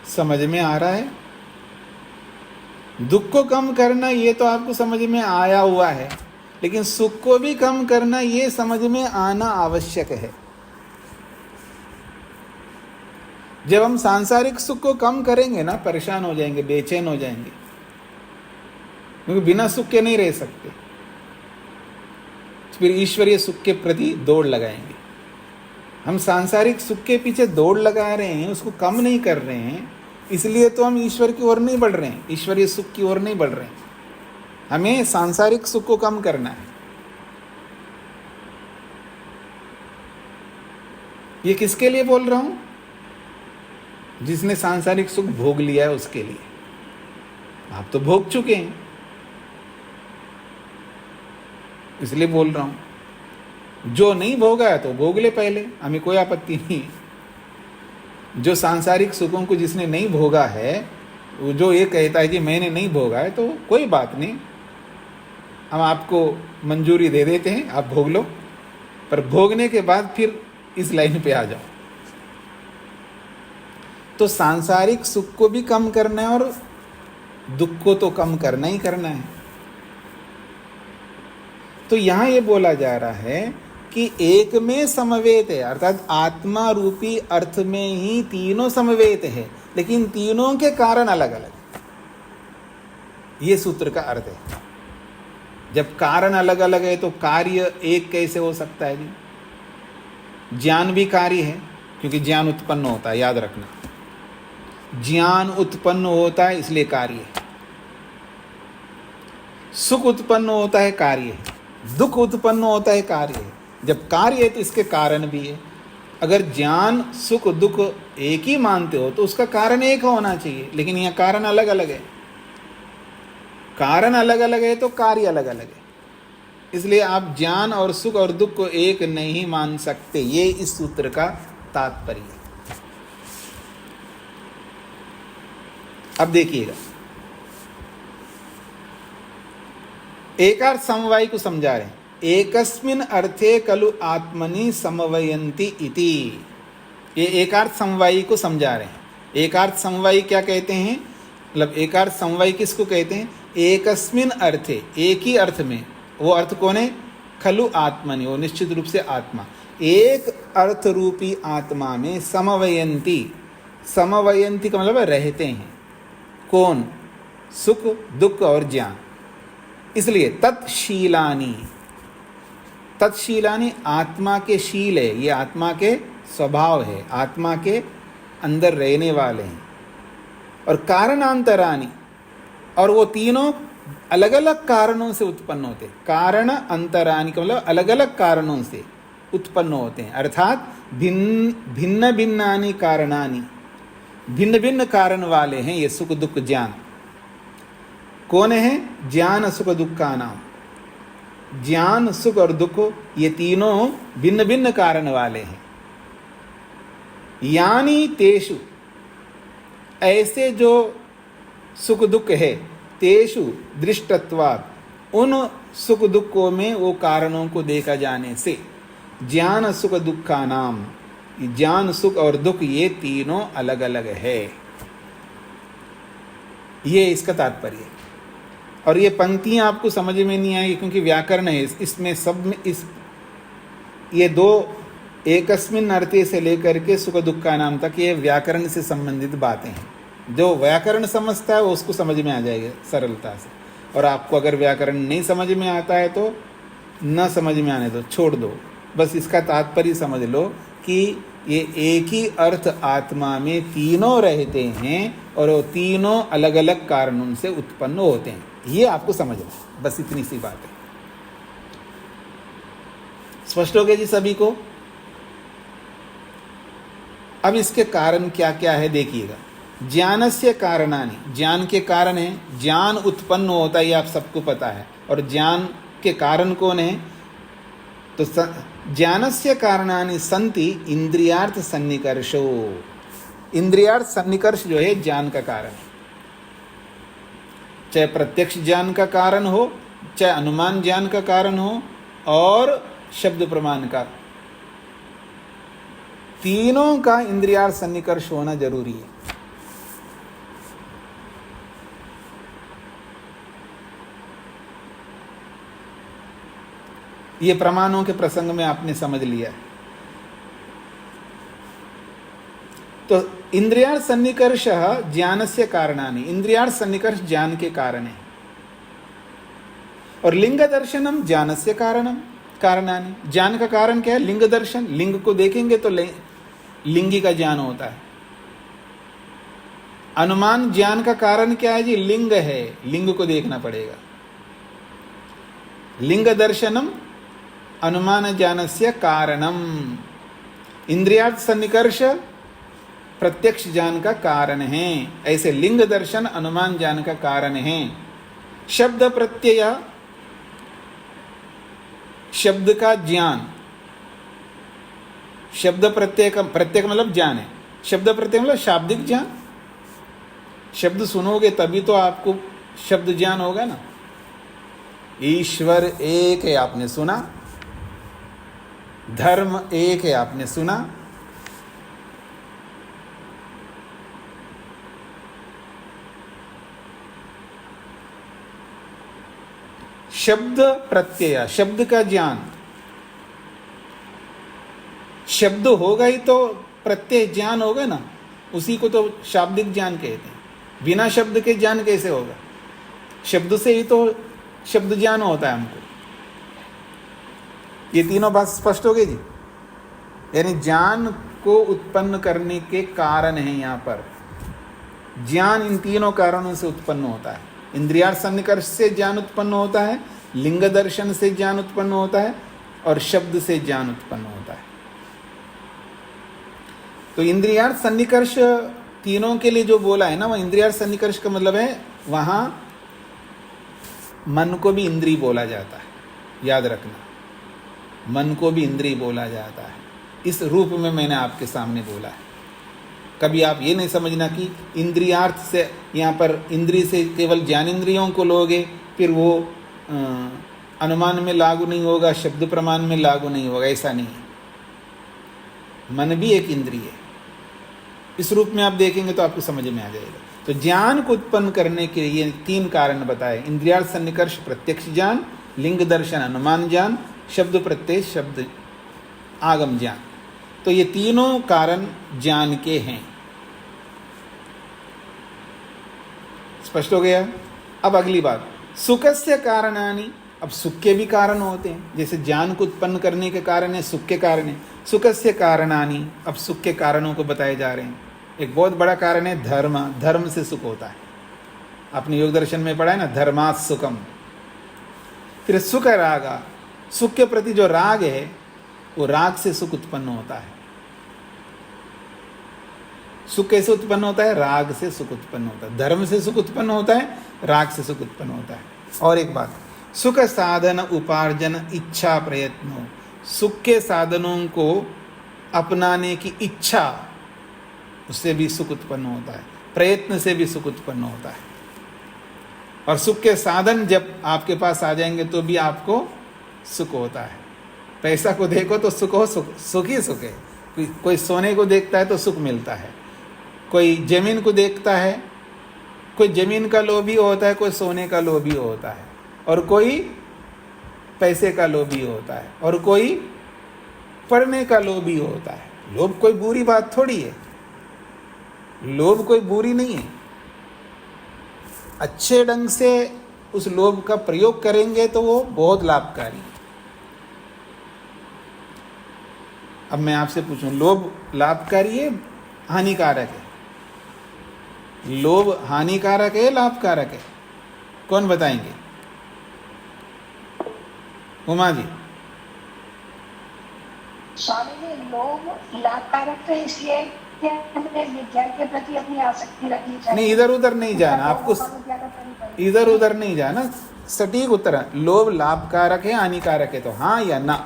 समझ में आ रहा है? दुख को कम करना ये तो आपको समझ में आया हुआ है, लेकिन सुख को भी कम करना ये समझ में आना आवश्यक है। जब हम सांसारिक सुख को कम करेंगे ना, परेशान हो जाएंगे, बेचैन हो जाएंगे, क्योंकि बिना सुख के नहीं रह सकते। फिर ईश्वरीय सुख के प्रति दौड़ लगाएंगे। हम सांसारिक सुख के पीछे दौड़ लगा रहे हैं, उसको कम नहीं कर रहे हैं, इसलिए तो हम ईश्वर की ओर नहीं बढ़ रहे हैं, ईश्वरीय सुख की ओर नहीं बढ़ रहे हैं। हमें सांसारिक सुख को कम करना है। ये किसके लिए बोल रहा हूं? जिसने सांसारिक सुख भोग लिया है उसके लिए। आप तो भोग चुके हैं, इसलिए बोल रहा हूं। जो नहीं भोगा है तो भोग ले पहले, हमें कोई आपत्ति नहीं है। जो सांसारिक सुखों को जिसने नहीं भोगा है, वो जो ये कहता है कि मैंने नहीं भोगा है, तो कोई बात नहीं, हम आपको मंजूरी दे देते हैं, आप भोग लो, पर भोगने के बाद फिर इस लाइन पे आ जाओ। तो सांसारिक सुख को भी कम करना है और दुख को तो कम करना ही करना है। तो यहां ये बोला जा रहा है कि एक में समवेत है, अर्थात आत्मा रूपी अर्थ में ही तीनों समवेत है, लेकिन तीनों के कारण अलग अलग है। ये सूत्र का अर्थ है। जब कारण अलग अलग है तो कार्य एक कैसे हो सकता है जी? ज्ञान भी कार्य है, क्योंकि ज्ञान उत्पन्न होता है, याद रखना। ज्ञान उत्पन्न होता है इसलिए कार्य है। सुख उत्पन्न होता है, कार्य है। दुख उत्पन्न होता है, कार्य है। जब कार्य है तो इसके कारण भी है। अगर ज्ञान सुख दुख एक ही मानते हो तो उसका कारण एक होना चाहिए, लेकिन यह कारण अलग अलग है। कारण अलग अलग है तो कार्य अलग अलग है, इसलिए आप ज्ञान और सुख और दुख को एक नहीं मान सकते। ये इस सूत्र का तात्पर्य है। अब देखिएगा, एकार्थ समवाय को समझा रहे हैं। एकस्मिन् अर्थे खलु आत्मनि समवयन्ति इति। ये एकार्थ समवायी को समझा रहे हैं। एकार्थ समवायी क्या कहते हैं? मतलब एकार्थ समवायी किसको कहते हैं? एकस्मिन् अर्थे, एक ही अर्थ में। वो अर्थ कौन है? खलु आत्मनि, वो निश्चित रूप से आत्मा। एक अर्थ रूपी आत्मा में समवयंती, समवयंती का मतलब रहते हैं। कौन? सुख, दुख और ज्ञान। इसलिए तत्शीलानी, तत्शीलानी आत्मा के शील है, ये आत्मा के स्वभाव है, आत्मा के अंदर रहने वाले हैं। और कारणांतरानी, और वो तीनों अलग अलग कारणों से उत्पन्न होते हैं। कारण अंतरानी का मतलब अलग अलग कारणों से उत्पन्न होते हैं, अर्थात भिन्न भिन्नानि कारणानि, भिन्न भिन्न कारण वाले हैं ये सुख दुख ज्ञान। कौन है? ज्ञान सुख दुख का नाम। ज्ञान सुख और दुख ये तीनों भिन्न भिन्न कारण वाले हैं। यानी तेषु, ऐसे जो सुख दुख है, तेषु दृष्टत्वात्, उन सुख दुखों में वो कारणों को देखा जाने से ज्ञान सुख दुख का नाम, ज्ञान सुख और दुख ये तीनों अलग अलग है। ये इसका तात्पर्य है। और ये पंक्तियां आपको समझ में नहीं आएगी क्योंकि व्याकरण है इसमें, सब में इस ये दो एकस्मिन् अर्थे से लेकर के सुख दुख का नाम तक ये व्याकरण से संबंधित बातें हैं। जो व्याकरण समझता है वो उसको समझ में आ जाएगा सरलता से। और आपको अगर व्याकरण नहीं समझ में आता है तो न समझ में आने दो, छोड़ दो। बस इसका तात्पर्य समझ लो कि ये एक ही अर्थ आत्मा में तीनों रहते हैं और वो तीनों अलग अलग कारणों से उत्पन्न होते हैं। ये आपको समझना, बस इतनी सी बात है। स्पष्ट हो गया जी सभी को? अब इसके कारण क्या क्या है देखिएगा। ज्ञानस्य कारणानि, ज्ञान के कारण है। ज्ञान उत्पन्न होता है, ये आप सबको पता है। और ज्ञान के कारण कौन है? तो ज्ञानस्य कारणानि सन्ति इंद्रियार्थ सन्निकर्षो। इंद्रियार्थ सन्निकर्ष जो है ज्ञान का कारण है। चाहे प्रत्यक्ष ज्ञान का कारण हो, चाहे अनुमान ज्ञान का कारण हो, और शब्द प्रमाण का, तीनों का इंद्रियार्थ सन्निकर्ष होना जरूरी है। ये प्रमाणों के प्रसंग में आपने समझ लिया। तो इंद्रियार्थ सन्निकर्ष ज्ञानस्य कारणानि, इंद्रियार्थ सन्निकर्ष ज्ञान के कारण है। और लिंग दर्शनम ज्ञानस्य कारणानि, ज्ञान का कारण क्या है? लिंग दर्शन। लिंग को देखेंगे तो लिंगी का ज्ञान होता है। अनुमान ज्ञान का कारण क्या है जी? लिंग है, लिंग को देखना पड़ेगा। लिंग दर्शनम अनुमान ज्ञानस्य कारणम। इंद्रियार्थ सन्निकर्ष प्रत्यक्ष ज्ञान का कारण है। ऐसे लिंग दर्शन अनुमान ज्ञान का कारण है। शब्द प्रत्यय, शब्द का ज्ञान, शब्द प्रत्यय का, प्रत्यय का मतलब ज्ञान है। शब्द प्रत्यय मतलब शाब्दिक ज्ञान। शब्द सुनोगे तभी तो आपको शब्द ज्ञान होगा ना। ईश्वर एक है आपने सुना, धर्म एक है आपने सुना, शब्द प्रत्यय, शब्द का ज्ञान। शब्द होगा ही तो प्रत्यय ज्ञान होगा ना, उसी को तो शाब्दिक ज्ञान कहते हैं। बिना शब्द के ज्ञान कैसे होगा? शब्द से ही तो शब्द ज्ञान होता है हमको। ये तीनों बात स्पष्ट हो गई जी। यानी ज्ञान को उत्पन्न करने के कारण है यहाँ पर। ज्ञान इन तीनों कारणों से उत्पन्न होता है। इंद्रियार्थ सन्निकर्ष से ज्ञान उत्पन्न होता है, लिंग दर्शन से ज्ञान उत्पन्न होता है, और शब्द से ज्ञान उत्पन्न होता है। तो इंद्रियार्थ सन्निकर्ष तीनों के लिए जो बोला है ना, वह इंद्रियार्थ सन्निकर्ष का मतलब है वहां मन को भी इंद्रिय बोला जाता है। याद रखना, मन को भी इंद्रिय बोला जाता है। इस रूप में मैंने आपके सामने बोला है। कभी आप ये नहीं समझना कि इंद्रियार्थ से यहाँ पर इंद्रिय से केवल ज्ञानेंद्रियों को लोगे, फिर वो अनुमान में लागू नहीं होगा, शब्द प्रमाण में लागू नहीं होगा, ऐसा नहीं है। मन भी एक इंद्रिय है। इस रूप में आप देखेंगे तो आपको समझ में आ जाएगा। तो ज्ञान को उत्पन्न करने के लिए 3 कारण बताए: इंद्रियार्थ सन्निकर्ष प्रत्यक्ष ज्ञान, लिंग दर्शन अनुमान ज्ञान, शब्द प्रत्यय शब्द आगम ज्ञान। तो ये तीनों कारण ज्ञान के हैं। स्पष्ट हो गया? अब अगली बात, सुखस्य कारणानि। अब सुख के भी कारण होते हैं, जैसे ज्ञान को उत्पन्न करने के कारण है, सुख के कारण है। सुखस्य कारणानि, अब सुख के कारणों को बताए जा रहे हैं। एक बहुत बड़ा कारण है धर्म। धर्म से सुख होता है। आपने योग दर्शन में पढ़ा है ना, धर्मात् सुखम। फिर सुख रागा, सुख के प्रति जो राग है वो राग से सुख उत्पन्न होता है। सुख कैसे उत्पन्न होता है? राग से सुख उत्पन्न होता है। धर्म से सुख उत्पन्न होता है, राग से सुख उत्पन्न होता है। और एक बात, सुख साधन उपार्जन इच्छा प्रयत्नो, सुख के साधनों को अपनाने की इच्छा, उससे भी सुख उत्पन्न होता है। प्रयत्न से भी सुख उत्पन्न होता है। और सुख के साधन जब आपके पास आ जाएंगे तो भी आपको सुख होता है। पैसा को देखो तो सुख हो, सुख ही सुख है। कोई सोने को देखता है तो सुख मिलता है, कोई जमीन को देखता है, कोई जमीन का लोभी होता है, कोई सोने का लोभी होता है, और कोई पैसे का लोभी होता है, और कोई पढ़ने का लोभी होता है। लोभ कोई बुरी बात थोड़ी है, लोभ कोई बुरी नहीं है। अच्छे ढंग से उस लोभ का प्रयोग करेंगे तो वो बहुत लाभकारी है। अब मैं आपसे पूछूं, लोभ लाभकारी है हानिकारक है? लोभ हानिकारक है लाभकारक है? कौन बताएंगे? उमा जी। स्वामी जी, लोभ लाभकारक है इसलिए कि हमने विद्या के प्रति अपनी आसक्ति रखनी चाहिए। नहीं, इधर उधर नहीं जाना आपको, इधर उधर नहीं जाना। सटीक उत्तर है, लोभ लाभकारक है हानिकारक है? तो हाँ या ना?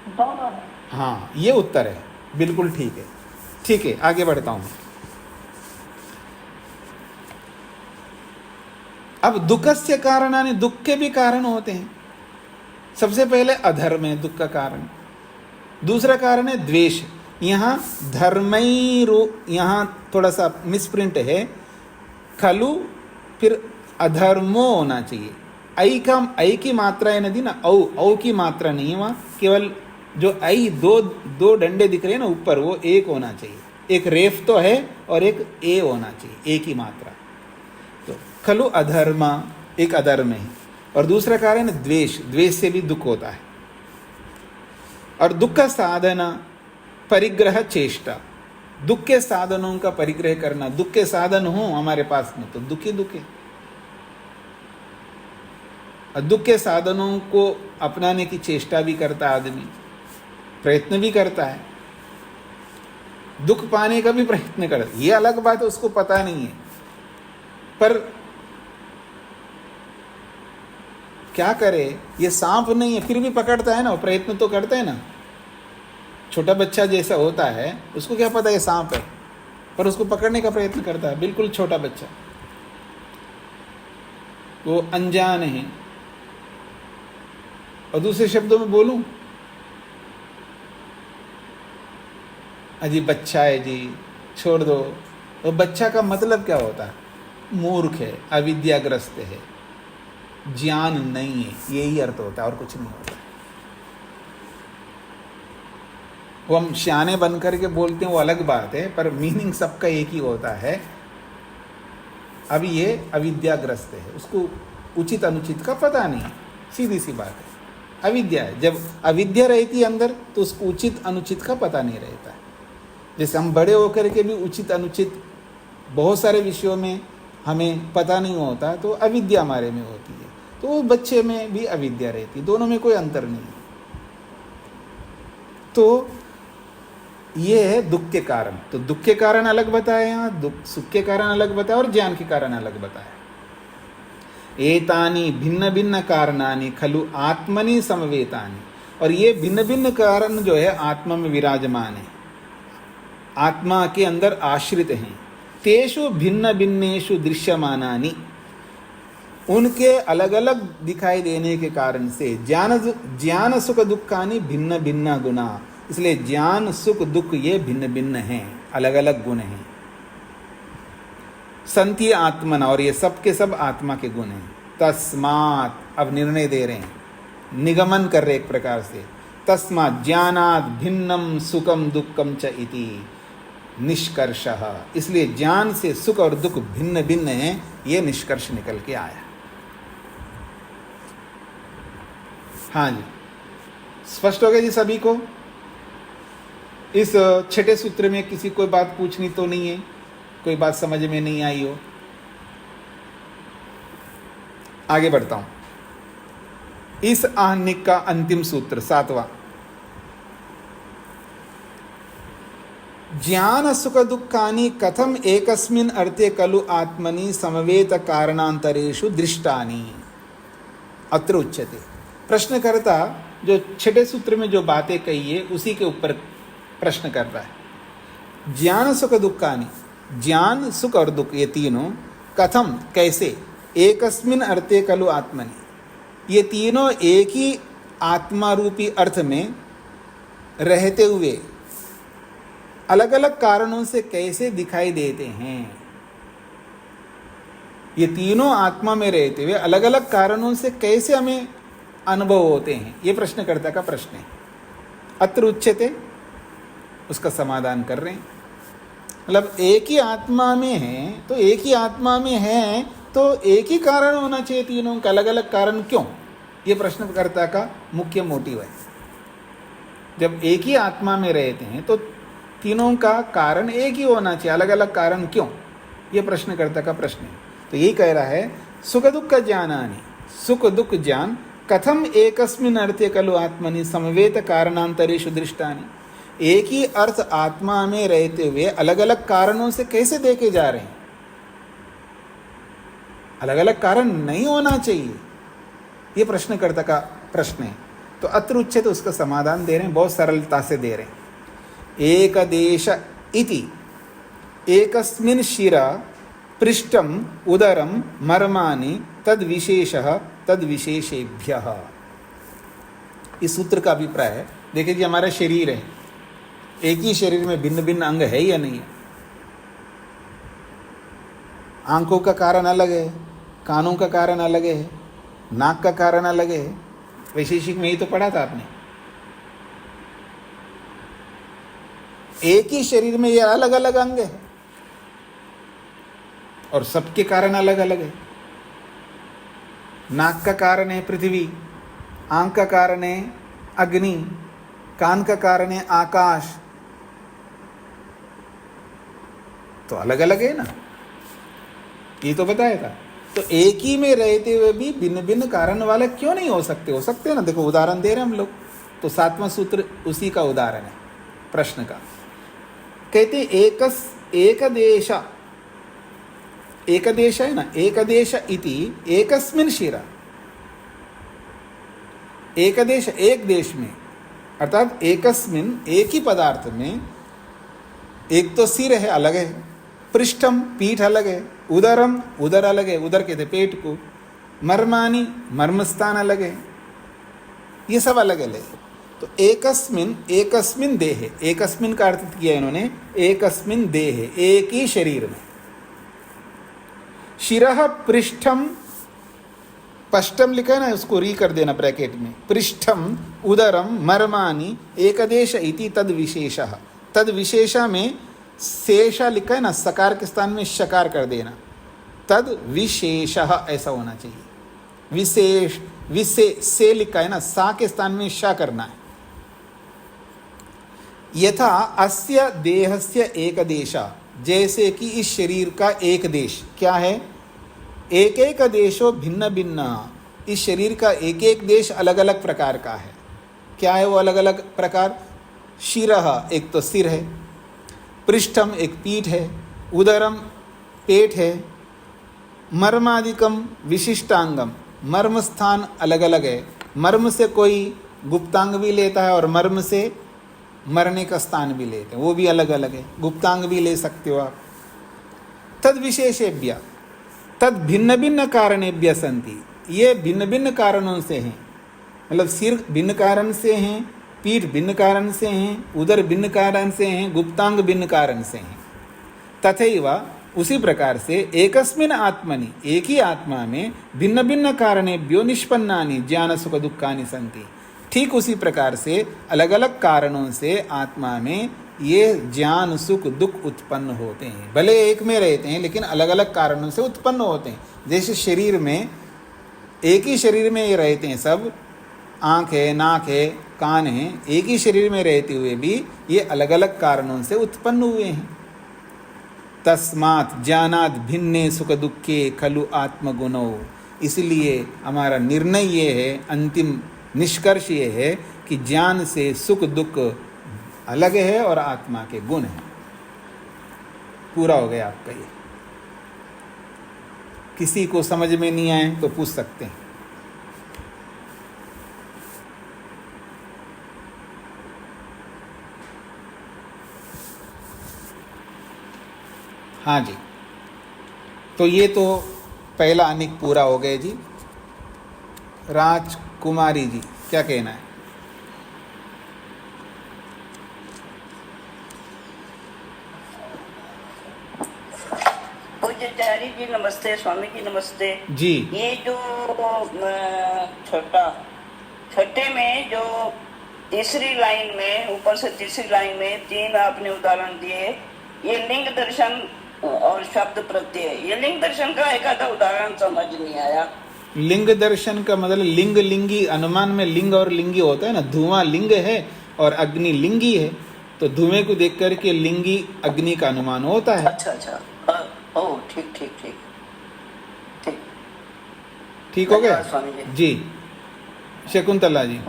दोनों है। हाँ, ये उत्तर है, बिल्कुल ठीक है। ठीक है, आगे बढ़ता हूं। अब दुखस्य कारणानि, दुख के भी कारण होते हैं। सबसे पहले अधर्म है दुख का कारण। दूसरा कारण है द्वेष। यहाँ धर्मैरो, यहाँ थोड़ा सा मिसप्रिंट है, खलु फिर अधर्मो होना चाहिए। ऐ की मात्रा है नदी ना, औ की मात्रा नहीं है वहाँ, केवल जो ऐ दो डंडे दिख रहे हैं ना ऊपर, वो एक होना चाहिए। एक रेफ तो है और एक ए होना चाहिए, ए की मात्रा। तो खलु अधर्म, एक अधर्म है। और दूसरा कारण है द्वेष, द्वेष से भी दुख होता है। और दुख का साधना परिग्रह चेष्टा, दुख के साधनों का परिग्रह करना। दुख के साधन हो हमारे पास में तो दुख ही दुख है। और दुख के साधनों को अपनाने की चेष्टा भी करता है आदमी, प्रयत्न भी करता है, दुख पाने का भी प्रयत्न करता है। ये अलग बात है, उसको पता नहीं है, पर क्या करे, ये सांप नहीं है फिर भी पकड़ता है ना, प्रयत्न तो करता है ना। छोटा बच्चा जैसा होता है, उसको क्या पता ये सांप है, पर उसको पकड़ने का प्रयत्न करता है। बिल्कुल छोटा बच्चा, वो अनजान है। और दूसरे शब्दों में बोलूं, अजी बच्चा है जी, छोड़ दो। वो बच्चा का मतलब क्या होता है? मूर्ख है, अविद्याग्रस्त है, ज्ञान नहीं है, यही अर्थ होता है, और कुछ नहीं होता। वो हम श्याने बन करके बोलते हैं वो अलग बात है, पर मीनिंग सबका एक ही होता है। अभी ये अविद्याग्रस्त है, उसको उचित अनुचित का पता नहीं, सीधी सी बात है। अविद्या है, जब अविद्या रहती है अंदर तो उसको उचित अनुचित का पता नहीं रहता है। जैसे हम बड़े होकर के भी उचित अनुचित बहुत सारे विषयों में हमें पता नहीं होता, तो अविद्या हमारे में होती है। तो वो बच्चे में भी अविद्या रहती है, दोनों में कोई अंतर नहीं है। तो ये है दुख के कारण। तो दुख के कारण अलग बताए यहाँ, दुख सुख के कारण अलग बताया, और ज्ञान के कारण अलग बताया। एतानि भिन्न भिन्न कारणानि खलु आत्मनि समवेतानि, और ये भिन्न भिन्न कारण जो है आत्मा में विराजमान है, आत्मा के अंदर आश्रित हैं। तेषु भिन्न भिन्नेषु दृश्यमानानि, उनके अलग अलग दिखाई देने के कारण से ज्ञान सुख दुखानि भिन्न भिन्न गुना, इसलिए ज्ञान सुख दुख ये भिन्न भिन्न हैं, अलग अलग गुण हैं। संति आत्मन, और ये सब के सब आत्मा के गुण हैं। तस्मात्, अब निर्णय दे रहे हैं, निगमन कर रहे एक प्रकार से, तस्मात् ज्ञानात् भिन्नम सुखम दुखम च इति निष्कर्षः, इसलिए ज्ञान से सुख और दुख भिन्न भिन्न हैं, ये निष्कर्ष निकल के आया। हाँ जी, स्पष्ट हो गया जी सभी को? इस छठे सूत्र में किसी कोई बात पूछनी तो नहीं है? कोई बात समझ में नहीं आई हो? आगे बढ़ता हूं। इस आहनिक का अंतिम सूत्र 7वां, ज्ञान सुख दुखानि कथम एकस्मिन् अर्थे खलु आत्मनि समवेत कारणांतरेषु दृष्टानि अत्र उच्यते। प्रश्नकर्ता जो छठे सूत्र में जो बातें कही है उसी के ऊपर प्रश्न कर रहा है। ज्ञान सुख दुखानि, ज्ञान सुख और दुख ये तीनों कथम कैसे, एकस्मिन् अर्थे खलु आत्मनि, ये तीनों एक ही आत्मा रूपी अर्थ में रहते हुए अलग अलग कारणों से कैसे दिखाई देते हैं। ये तीनों आत्मा में रहते हुए अलग अलग कारणों से कैसे हमें अनुभव होते हैं, ये प्रश्नकर्ता का प्रश्न है। अत्र उच्यते, उसका समाधान कर रहे हैं। मतलब एक ही आत्मा में है तो एक ही आत्मा में है तो एक ही कारण होना चाहिए, तीनों का अलग अलग कारण क्यों, ये प्रश्नकर्ता का मुख्य मोटिव है। जब एक ही आत्मा में रहते हैं तो तीनों का कारण एक ही होना चाहिए, अलग अलग कारण क्यों, ये प्रश्नकर्ता का प्रश्न है। तो यही कह रहा है, सुख दुख ज्ञानानि, सुख दुख ज्ञान कथम एकस्मिन् अर्थे खलु आत्मनि समवेत कारणांतरेषु दृष्टानि, एक ही अर्थ आत्मा में रहते हुए अलग अलग कारणों से कैसे देखे जा रहे हैं। अलग अलग कारण नहीं होना चाहिए, ये प्रश्नकर्ता का प्रश्न है। तो अत्र उच्चते, तो उसका समाधान दे रहे हैं, बहुत सरलता से दे रहे हैं। एक देश इति एकस्मिन् शिरा पृष्ठम उदरम मर्माणि तद विशेषः तद विशेषेभ्यः। इस सूत्र का अभिप्राय है, देखिए जी हमारा शरीर है, एक ही शरीर में भिन्न भिन्न अंग है या नहीं है। आंखों का कारण अलग है, कानों का कारण अलग है, नाक का कारण अलग है। वैशेषिक में ही तो पढ़ा था आपने। एक ही शरीर में ये अलग अलग अंग है और सबके कारण अलग अलग है। नाक का कारण है पृथ्वी, आंख का कारण है अग्नि, कान का कारण है आकाश, तो अलग अलग है ना, ये तो बताया था। तो एक ही में रहते हुए भी भिन्न भिन्न कारण वाले क्यों नहीं हो सकते? हो सकते हैं ना। देखो उदाहरण दे रहे हैं हम लोग, तो 7वां सूत्र उसी का उदाहरण है प्रश्न का। कहते एकदेश, एकदेश है ना, एकदेश इति एकस्मिन् शिरा, एकदेश एक देश में, अर्थात एकस्मिन् एक ही पदार्थ में, एक तो सिर है अलग है, पृष्ठम पीठ अलग है, उदरम उदर अलग है, उदर कहते पेट को, मर्मानि मर्म स्थान अलग है, ये सब अलग अलग है। तो एकस्मिन् देहे, एकस्मिन् का अर्थ किया इन्होंने एकस्मिन् देहे, एक ही शरीर में। शिरः पृष्ठम, पष्टम लिखा है ना, उसको री कर देना ब्रैकेट में, पृष्ठम उदरम मर्माणि एकदेश इति तद विशेषः, तद विशेषा में शेषा लिखा है ना, सकार के स्थान में शकार कर देना, तद विशेषः ऐसा होना चाहिए। विशेष से लिखा है ना, सा के स्थान में शा करना है। यथा अस्य देहस्य एक देशा, जैसे कि इस शरीर का एक देश क्या है, एक एक देशो भिन्न भिन्न, इस शरीर का एक एक देश अलग अलग प्रकार का है। क्या है वो अलग अलग प्रकार? शिरः एक तो सिर है, पृष्ठम एक पीठ है, उदरम पेट है, मर्मादिकम विशिष्टांगम, मर्म स्थान अलग अलग है। मर्म से कोई गुप्तांग भी लेता है और मर्म से मरने का स्थान भी लेते हैं, वो भी अलग अलग है, गुप्तांग भी ले सकते हो आप। तद विशेषेभ्य, तद भिन्न भिन्न कारणेभ्य सन्ति, ये भिन्न भिन्न कारणों से हैं, मतलब सिर भिन्न कारण से हैं, पीठ भिन्न कारण से हैं, उदर भिन्न कारण से हैं, गुप्तांग भिन्न कारण से हैं। तथैव उसी प्रकार से एकस्मिन् आत्मनि, एक ही आत्मा में भिन्न भिन्न कारणेभ्यो निष्पन्नानि ज्ञान सुख दुखानि सन्ति। ठीक उसी प्रकार से अलग अलग कारणों से आत्मा में ये ज्ञान सुख दुख उत्पन्न होते हैं। भले एक में रहते हैं लेकिन अलग अलग कारणों से उत्पन्न होते हैं। जैसे शरीर में, एक ही शरीर में ये रहते हैं सब, आँख है, नाक है, कान है, एक ही शरीर में रहते हुए भी ये अलग अलग कारणों से उत्पन्न हुए हैं। तस्मात् ज्ञानात् भिन्ने सुख दुखे खलु आत्मगुणौ, इसलिए हमारा निर्णय ये है, अंतिम निष्कर्ष ये है कि ज्ञान से सुख दुख अलग है और आत्मा के गुण हैं। पूरा हो गया आपका ये। किसी को समझ में नहीं आए तो पूछ सकते हैं। हाँ जी, तो ये तो पहला अनिक पूरा हो गया जी। राजकुमारी जी क्या कहना है? पूज्याचार्य जी नमस्ते, स्वामी जी नमस्ते जी। ये जो छठे में जो तीसरी लाइन में, ऊपर से तीसरी लाइन में 3 आपने उदाहरण दिए, ये लिंग दर्शन और शब्द प्रत्यय, ये लिंग दर्शन का एक आधा उदाहरण समझ नहीं आया। लिंग दर्शन का मतलब लिंग लिंगी, अनुमान में लिंग और लिंगी होता है ना। धुआं लिंग है और अग्नि लिंगी है, तो धुएं को देख करके लिंगी अग्नि का अनुमान होता है। अच्छा, ओ ठीक ठीक ठीक ठीक ठीक हो गया स्वामी जी। शकुंतला जी।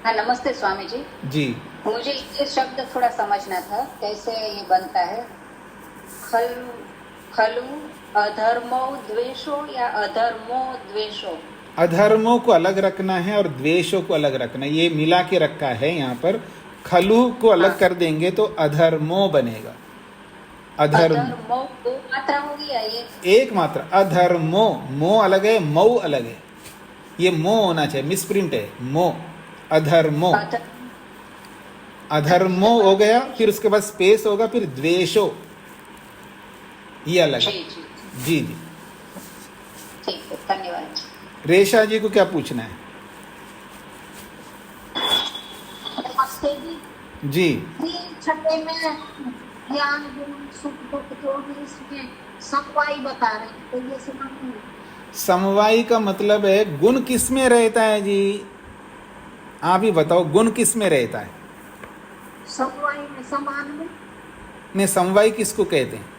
हाँ नमस्ते स्वामी जी। जी, मुझे ये शब्द थोड़ा समझना था, कैसे ये बनता है। खलु अधर्मो द्वेषो या अधर्मो द्वेषो? अधर्मों को अलग रखना है और द्वेषों को अलग रखना है, ये मिला के रखा है यहाँ पर। खलु को अलग कर देंगे तो अधर्मो बनेगा। अधर्मो 2 मात्रा होगी या ये एक मात्रा? अधर्मो, मो अलग है, मऊ अलग है। ये मो होना चाहिए, मिसप्रिंट है, मो। अधर्मो, अधर्मो हो गया, फिर उसके बाद स्पेस होगा, फिर द्वेषो, ये अलग है। जी जी ठीक है, धन्यवाद। रेशा जी को क्या पूछना है? जी, छठे में ज्ञान गुण सुख दुख जो भी इसमें समवाय बता रहे हैं, तो ये समझ। समवाय का मतलब है गुण किस में रहता है जी? आप ही बताओ, गुण किस में रहता है? समवाय में, समान में। ने समवाय किसको कहते हैं?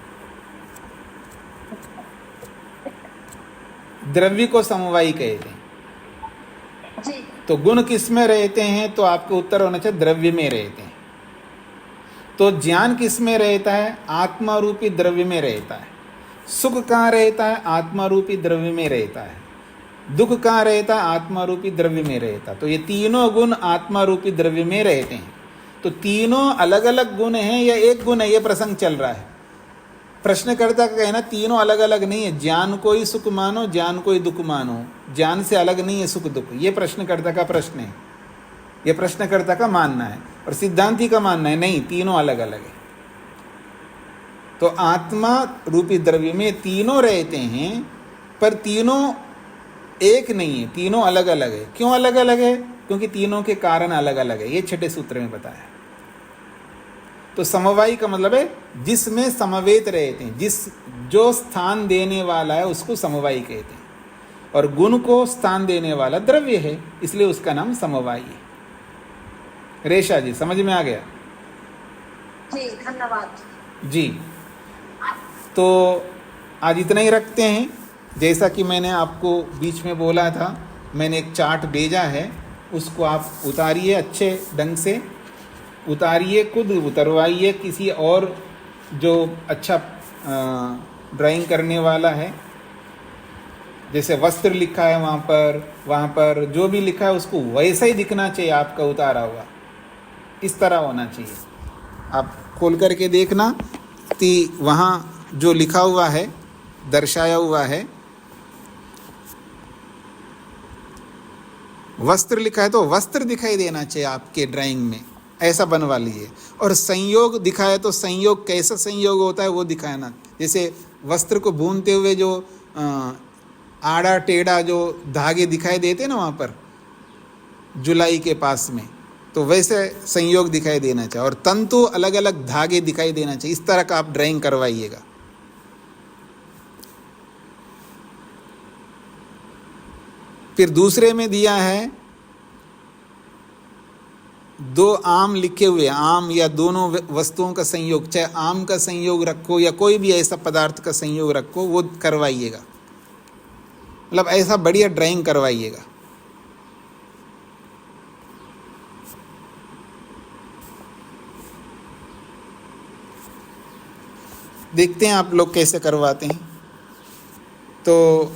द्रव्य को समवाय कहते हैं जी। तो गुण किस में रहते हैं? तो आपको उत्तर होना चाहिए द्रव्य में रहते हैं। तो ज्ञान किस में रहता है? आत्मा रूपी द्रव्य में रहता है। सुख कहाँ रहता है? आत्मा रूपी द्रव्य में रहता है। दुख कहाँ रहता है? आत्मा रूपी द्रव्य में रहता है। तो ये तीनों गुण आत्मा रूपी द्रव्य में रहते हैं। तो तीनों अलग अलग गुण हैं या एक गुण है, ये प्रसंग चल रहा है। प्रश्नकर्ता का कहना तीनों अलग अलग नहीं है, ज्ञान को ही सुख मानो, ज्ञान को ही दुख मानो, ज्ञान से अलग नहीं है सुख दुख। ये प्रश्नकर्ता का प्रश्न है, ये प्रश्नकर्ता का मानना है। और सिद्धांती का मानना है नहीं, तीनों अलग अलग है। तो आत्मा रूपी द्रव्य में तीनों रहते हैं, पर तीनों एक नहीं है, तीनों अलग अलग है। क्यों अलग अलग है? क्योंकि तीनों के कारण अलग अलग है। ये छठे सूत्र में बताया। तो समवायी का मतलब है जिसमें समवेत रहते हैं, जो स्थान देने वाला है उसको समवायी कहते हैं। और गुण को स्थान देने वाला द्रव्य है, इसलिए उसका नाम समवायी है। रेशा जी समझ में आ गया? जी धन्यवाद जी। तो आज इतना ही रखते हैं। जैसा कि मैंने आपको बीच में बोला था, मैंने एक चार्ट भेजा है, उसको आप उतारिए, अच्छे ढंग से उतारिए, खुद उतरवाइए किसी और जो अच्छा ड्राइंग करने वाला है। जैसे वस्त्र लिखा है वहाँ पर जो भी लिखा है उसको वैसा ही दिखना चाहिए, आपका उतारा हुआ इस तरह होना चाहिए। आप खोल करके देखना कि वहाँ जो लिखा हुआ है, दर्शाया हुआ है, वस्त्र लिखा है तो वस्त्र दिखाई देना चाहिए आपके ड्राइंग में, ऐसा बनवा लीजिए। और संयोग दिखा है तो संयोग कैसा संयोग होता है वो दिखाना। जैसे वस्त्र को बुनते हुए जो आड़ा टेढ़ा जो धागे दिखाई देते ना वहाँ पर जुलाई के पास में, तो वैसे संयोग दिखाई देना चाहिए। और तंतु अलग अलग धागे दिखाई देना चाहिए। इस तरह का आप ड्राइंग करवाइएगा। फिर दूसरे में दिया है 2 आम लिखे हुए, आम या दोनों वस्तुओं का संयोग, चाहे आम का संयोग रखो या कोई भी ऐसा पदार्थ का संयोग रखो, वो करवाइएगा। मतलब ऐसा बढ़िया ड्राइंग करवाइएगा। देखते हैं आप लोग कैसे करवाते हैं। तो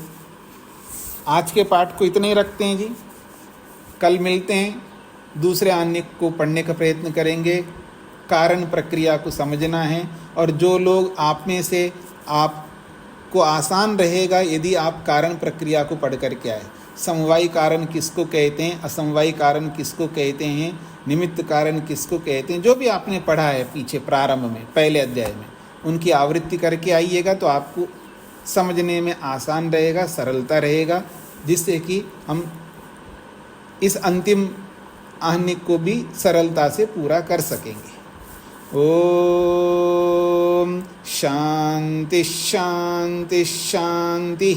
आज के पाठ को इतने ही रखते हैं जी। कल मिलते हैं, दूसरे अन्य को पढ़ने का प्रयत्न करेंगे। कारण प्रक्रिया को समझना है। और जो लोग आप में से, आपको आसान रहेगा यदि आप कारण प्रक्रिया को पढ़ करके आए। समवायी कारण किसको कहते हैं, असमवायी कारण किसको कहते हैं, निमित्त कारण किसको कहते हैं, जो भी आपने पढ़ा है पीछे प्रारंभ में पहले अध्याय में, उनकी आवृत्ति करके आइएगा तो आपको समझने में आसान रहेगा, सरलता रहेगा, जिससे कि हम इस अंतिम आहनिय को भी सरलता से पूरा कर सकेंगे। ओम शांति शांति शांति।